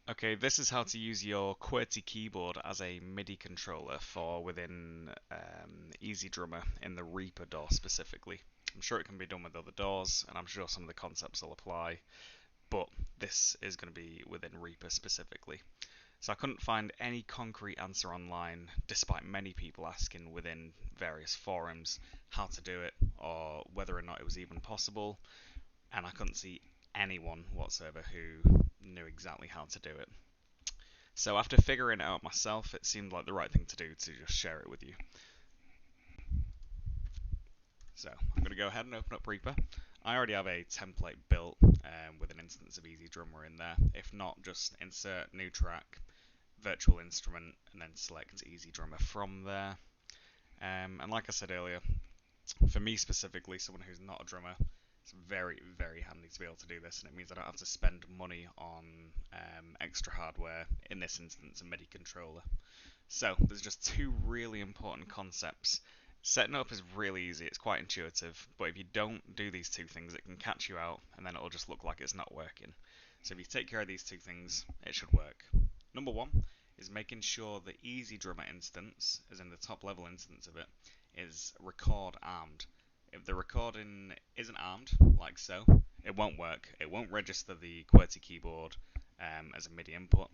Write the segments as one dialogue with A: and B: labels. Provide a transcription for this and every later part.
A: Okay, this is how to use your QWERTY keyboard as a MIDI controller for within EasyDrummer in the Reaper DAW specifically. I'm sure it can be done with other DAWs, and I'm sure some of the concepts will apply, but this is going to be within Reaper specifically. So I couldn't find any concrete answer online, despite many people asking within various forums how to do it, or whether or not it was even possible, and I couldn't see anyone whatsoever who knew exactly how to do it. So after figuring it out myself, it seemed like the right thing to do to just share it with you. So I'm going to go ahead and open up Reaper. I already have a template built with an instance of EasyDrummer in there. If not, just insert new track, virtual instrument, and then select EasyDrummer from there. And like I said earlier, for me specifically, someone who's not a drummer, it's very, very handy to be able to do this, and it means I don't have to spend money on extra hardware, in this instance a MIDI controller. So there's just two really important concepts. Setting up is really easy, it's quite intuitive, but if you don't do these two things, it can catch you out, and then it'll just look like it's not working. So if you take care of these two things, it should work. Number one is making sure the EasyDrummer instance, as in the top level instance of it, is record armed. If the recording isn't armed, like so, it won't work. It won't register the QWERTY keyboard as a MIDI input.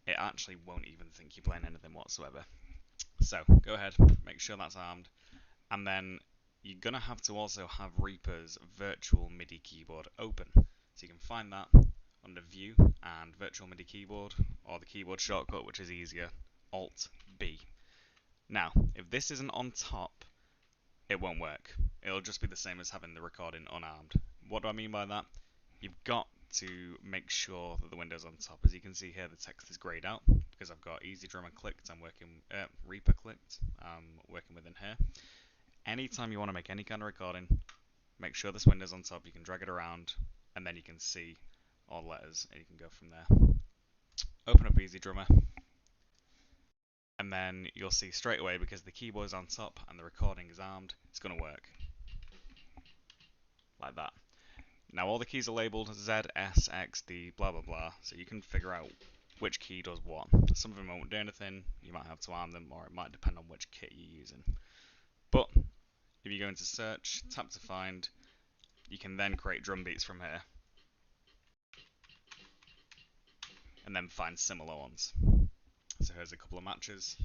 A: It actually won't even think you're playing anything whatsoever. So go ahead, make sure that's armed, and then you're gonna have to also have Reaper's virtual MIDI keyboard open. So you can find that under View and Virtual MIDI Keyboard, or the keyboard shortcut, which is easier, Alt B. Now, if this isn't on top, it won't work. It'll just be the same as having the recording unarmed. What do I mean by that? You've got to make sure that the window's on top. As you can see here, the text is grayed out because I've got EasyDrummer clicked. I'm working Reaper clicked. I'm working within here. Anytime you want to make any kind of recording, make sure this window's on top. You can drag it around, and then you can see all the letters, and you can go from there. Open up EasyDrummer, and then you'll see straight away, because the keyboard is on top and the recording is armed, it's going to work like that. Now all the keys are labeled Z, S, X, D, blah blah blah, so you can figure out which key does what. Some of them won't do anything, you might have to arm them, or it might depend on which kit you're using. But if you go into search, tap to find, you can then create drum beats from here, and then find similar ones. So here's a couple of matches.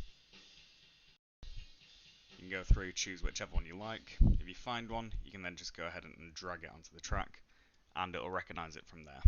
A: You can go through, choose whichever one you like. If you find one, you can then just go ahead and drag it onto the track, and it'll recognize it from there.